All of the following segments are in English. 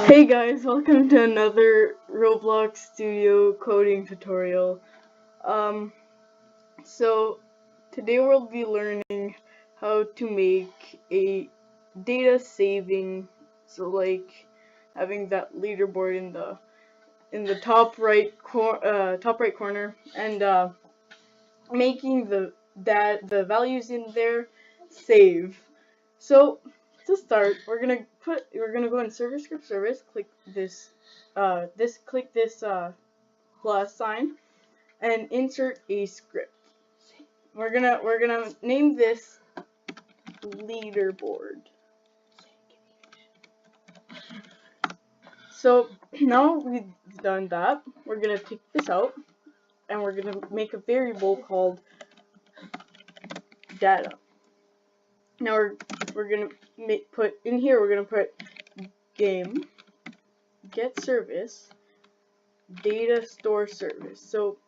Hey guys, welcome to another Roblox Studio coding tutorial. So today we'll be learning how to make a data saving, so like having that leaderboard in the top right corner, and making the values in there save. So to start, we're gonna go in server script service, click this plus sign, and insert a script. We're gonna name this leaderboard. So now we've done that, we're gonna take this out and we're gonna make a variable called data. Now we're gonna put in here, we're gonna put game get service data store service. So,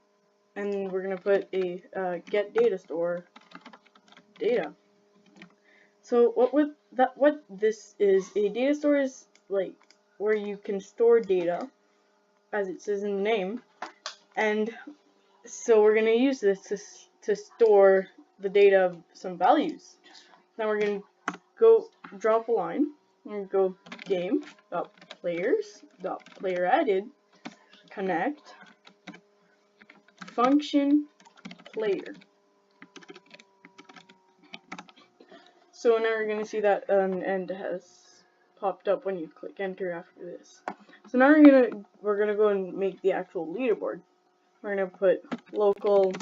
and we're gonna put a get data store data. So what this is, a data store is like where you can store data, as it says in the name, and so we're gonna use this to store the data of some values. Now we're gonna go drop a line and go game.players.playerAdded connect function player. So now we're gonna see that an end has popped up when you click enter after this. So now we're gonna go and make the actual leaderboard. We're gonna put local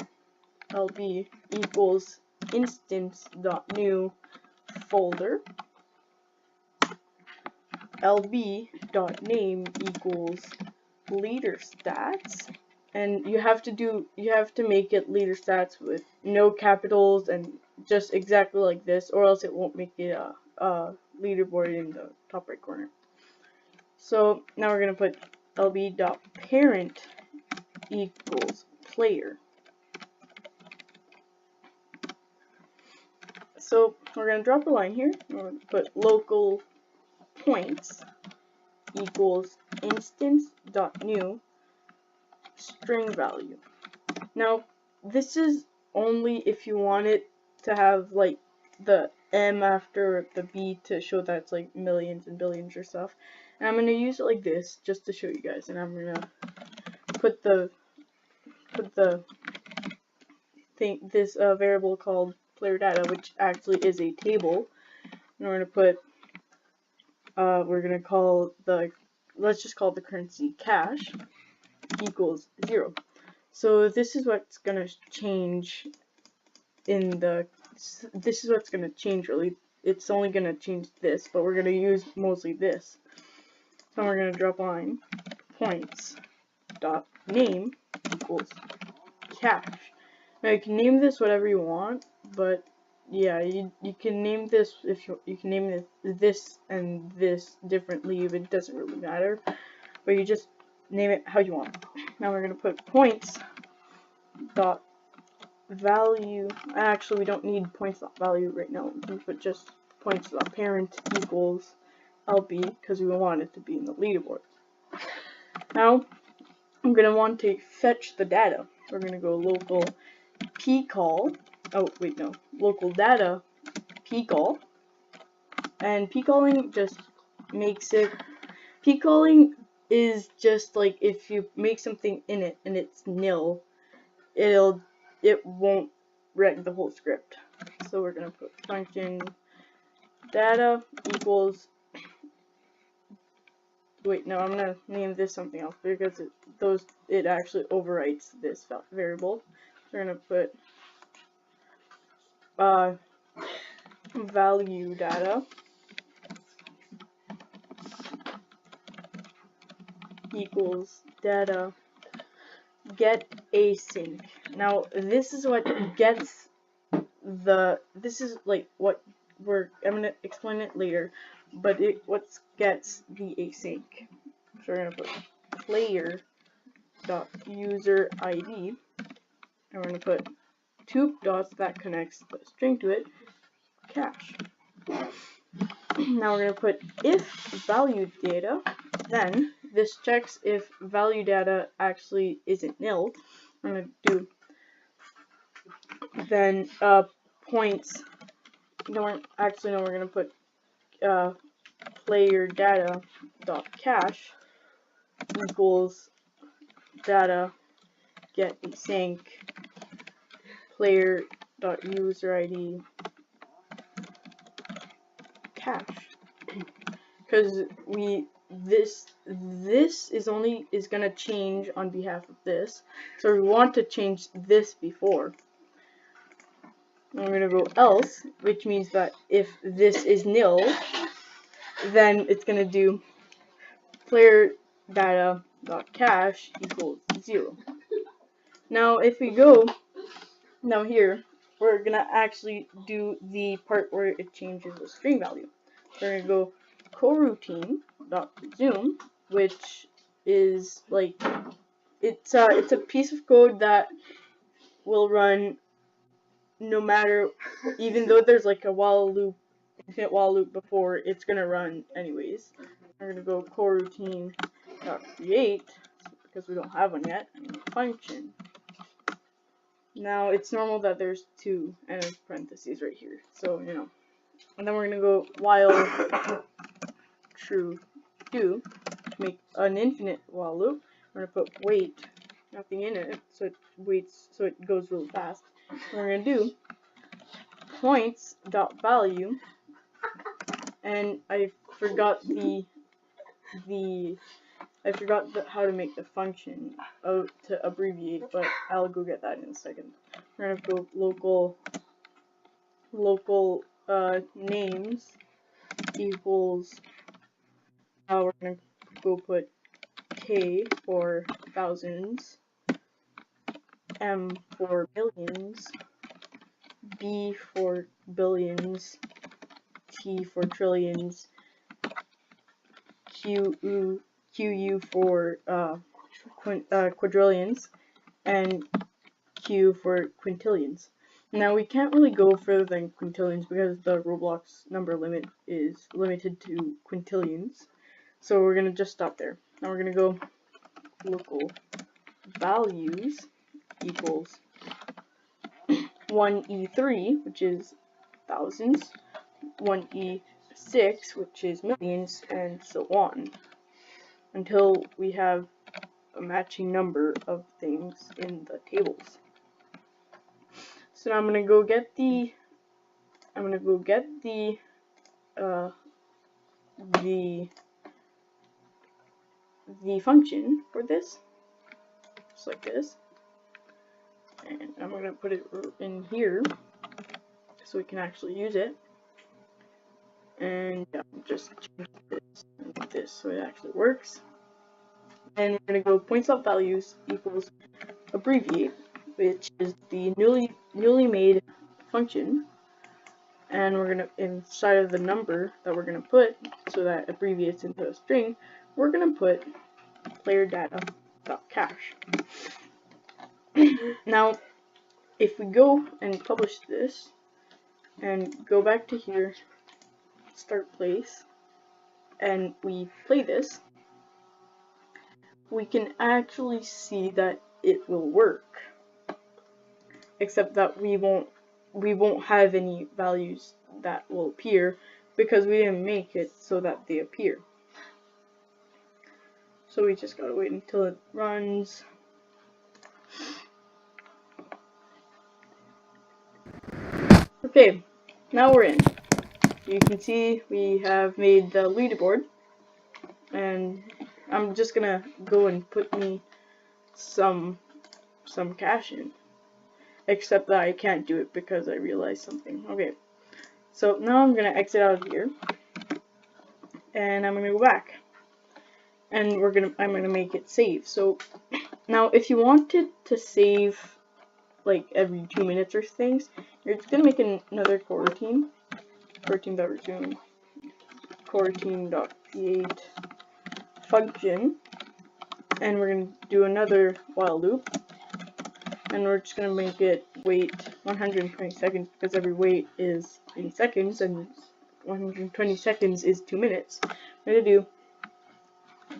lb equals instance.new folder lb.name equals leader stats, and you have to make it leader stats with no capitals and just exactly like this, or else it won't make it a leaderboard in the top right corner. So now we're gonna put lb.parent equals player. So we're gonna drop a line here. We're gonna put local points equals instance.new string value. Now this is only if you want it to have like the M after the B to show that it's like millions and billions or stuff. And I'm gonna use it like this just to show you guys. And I'm gonna put this variable called player data, which actually is a table. And we're gonna put let's just call the currency cash equals 0. So this is what's gonna change really. It's only gonna change this, but we're gonna use mostly this. So we're gonna drop line points dot name equals cash. Now you can name this whatever you want, but yeah, you can name this if you can name this and this differently. It doesn't really matter, but you just name it how you want. Now we're gonna put points dot value. Actually, we don't need points dot value right now. We can put just points dot parent equals lb because we want it to be in the leaderboard. Now I'm gonna want to fetch the data. We're gonna go local pcall. Oh wait, no, local data pcall, and pcalling just makes it. Pcalling is just like if you make something in it and it's nil, it won't wreck the whole script. So we're gonna put function data equals. Wait, no, I'm gonna name this something else because it actually overwrites this variable. So we're gonna put value data equals data get async. Now this is what gets this is like what I'm gonna explain it later, but what gets the async. So we're gonna put player dot user ID, and we're gonna put two dots that connects the string to it, cash. Now we're gonna put if value data Then this checks if value data actually isn't nil. I'm gonna do then points. No, we're gonna put player data dot cache equals data get async player dot user ID cache, because this is gonna change on behalf of this, so we want to change this before. And we're gonna go else, which means that if this is nil, then it's gonna do player data dot cache equals 0. Now if we go now here, we're gonna actually do the part where it changes the string value. We're gonna go coroutine dot zoom, which is like it's a piece of code that will run no matter, even though there's like a while loop, infinite while loop before, it's gonna run anyways. We're gonna go coroutine dot create, because we don't have one yet, and function. Now it's normal that there's 2 and a parentheses right here, so you know. And then we're gonna go while true do to make an infinite while loop. We're gonna put wait, nothing in it, so it waits, so it goes really fast. And we're gonna do points dot value, and I forgot how to make the function to abbreviate, but I'll go get that in a second. We're gonna go local names equals. Now we're gonna go put K for thousands, M for millions, B for billions, T for trillions, QU for quadrillions, and Q for quintillions. Now we can't really go further than quintillions because the Roblox number limit is limited to quintillions. So we're gonna just stop there. Now we're gonna go local values equals 1E3, which is thousands, 1E6, which is millions, and so on, until we have a matching number of things in the tables. So now I'm gonna go get the function for this, just like this, and I'm gonna put it in here so we can actually use it. And just change this and this so it actually works. And we're gonna go points.values equals abbreviate, which is the newly made function, and we're gonna, inside of the number that we're gonna put so that abbreviates into a string, we're gonna put player data.cache. Now if we go and publish this and go back to here, start place, and we play this, we can actually see that it will work, except that we won't have any values that will appear because we didn't make it so that they appear. So we just gotta wait until it runs. Okay, now we're in. You can see we have made the leaderboard, and I'm just gonna go and put me some cash in, except that I can't do it because I realized something. Okay, so now I'm gonna exit out of here, and I'm gonna go back, and I'm gonna make it save. So now if you wanted to save like every 2 minutes or things, you're just gonna make another coroutine .resume, coroutine.create function, and we're gonna do another while loop, and we're just gonna make it wait 120 seconds because every wait is in seconds, and 120 seconds is 2 minutes. We're gonna do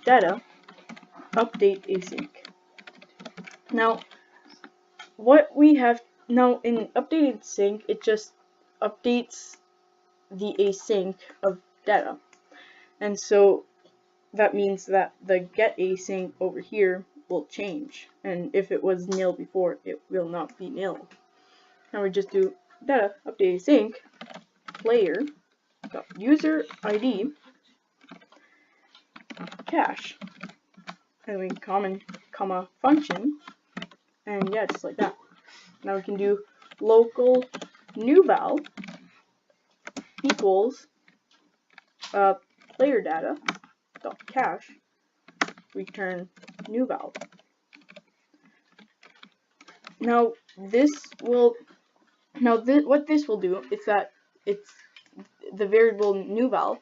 data update async. Now, what we have now in updated sync, it just updates the async of data, and so that means that the get async over here will change, and if it was nil before, it will not be nil. Now we just do data update async player user ID cache, and we comma function, and yeah, just like that. Now we can do local new val equals player data dot cache return new val. Now what this will do is that it's the variable new val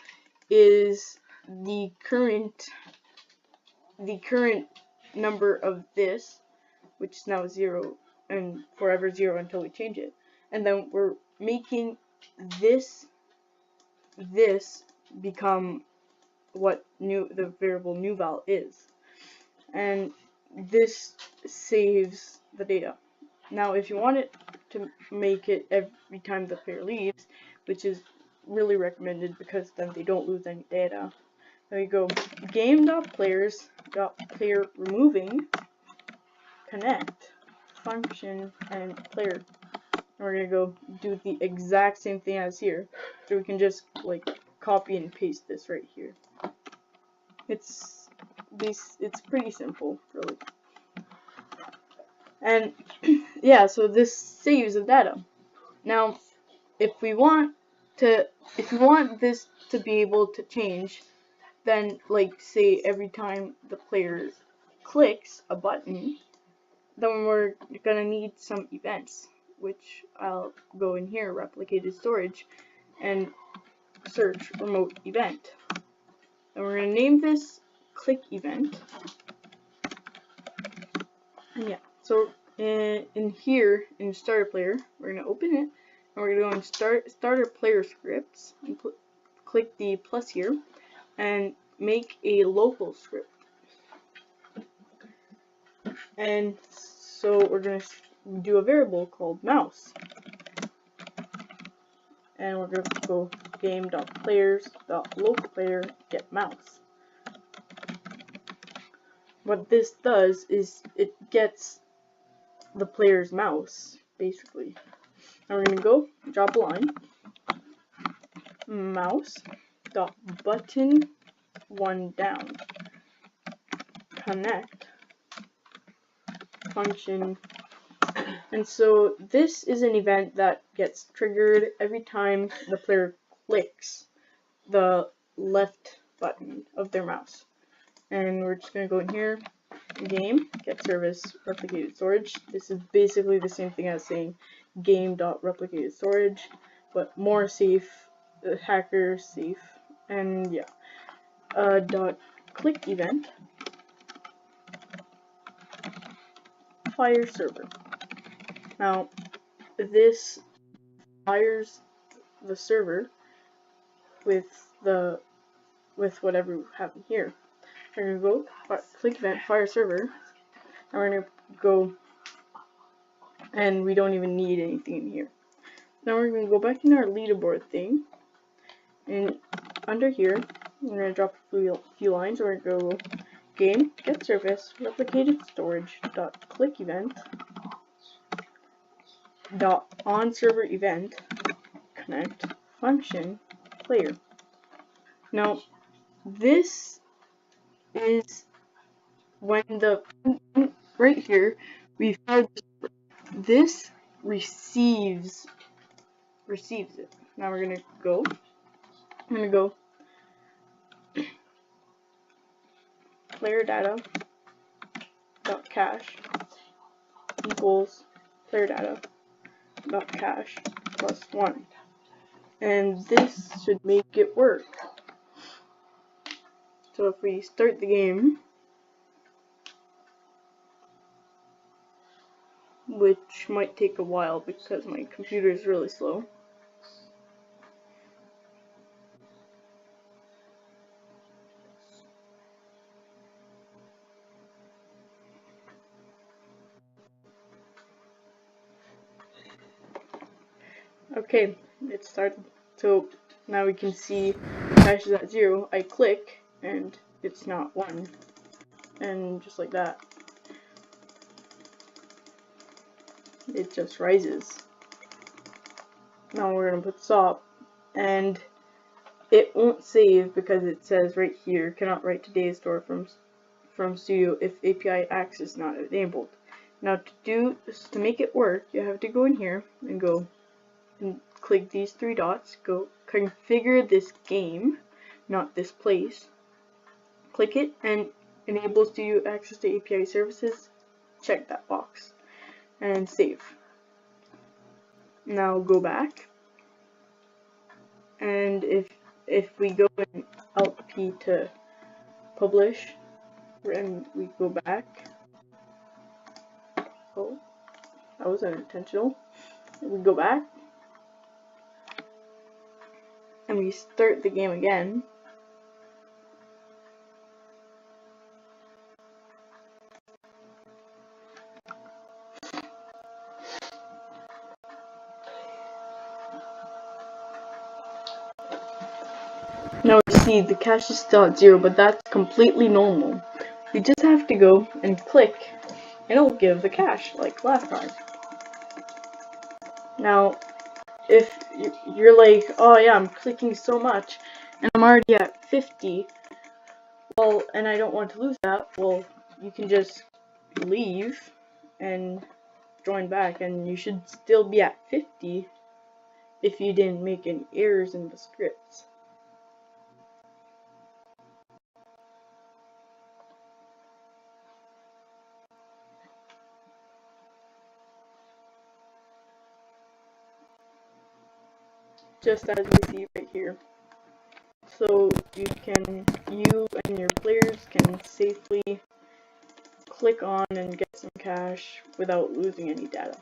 is the current number of this, which is now 0 and forever 0 until we change it, and then we're making this become what the variable new val is, and this saves the data. Now if you want it to make it every time the player leaves, which is really recommended because then they don't lose any data, there you go, game.players.player removing connect function and player. And we're gonna go do the exact same thing as here, so we can just like copy and paste this right here. It's pretty simple, really. And yeah, so this saves the data. Now, if we want this to be able to change, then like say every time the player clicks a button, then we're gonna need some events, which I'll go in here, replicated storage, and search remote event. And we're gonna name this click event. And yeah, so in here in starter player, we're gonna open it, and we're gonna go in starter player scripts and click the plus here and make a local script. And so we're gonna do a variable called mouse, and we're gonna go game.players.localPlayer get mouse. What this does is it gets the player's mouse, basically. And we're gonna go drop a line, mouse.button one down connect function. And so this is an event that gets triggered every time the player clicks the left button of their mouse. And we're just gonna go in here, game get service replicated storage. This is basically the same thing as saying game.replicated storage, but more safe, hacker safe. And yeah, dot click event fire server. Now this fires the server with whatever we have in here. We're gonna go click event fire server, and we're gonna go, and we don't even need anything in here. Now we're gonna go back in our leaderboard thing, and under here we're gonna drop a few lines. We're gonna go game get service replicated storage dot click event dot on server event connect function player. Now this is when right here we've had this receives it. Now we're gonna go player data dot cache equals player data dot cache plus 1, and this should make it work. So if we start the game, which might take a while because my computer is really slow. Okay, it started. So now we can see cache is at 0. I click and it's not 1. And just like that, it just rises. Now we're going to put stop, and it won't save because it says right here, cannot write to data store from Studio if API access is not enabled. Now to make it work, you have to go in here and go and click these 3 dots, go configure this game, not this place. Click it and enable Studio access to API services. Check that box and save. Now go back, and if we go in Alt P to publish, and we go back, oh, that was unintentional. We go back and we start the game again. Now we see the cache is still at 0, but that's completely normal. We just have to go and click, and it'll give the cache, like last time. Now, if you're like, oh yeah, I'm clicking so much, and I'm already at 50, well, and I don't want to lose that, well, you can just leave and join back, and you should still be at 50 if you didn't make any errors in the scripts. Just as we see right here. So you and your players can safely click on and get some cash without losing any data.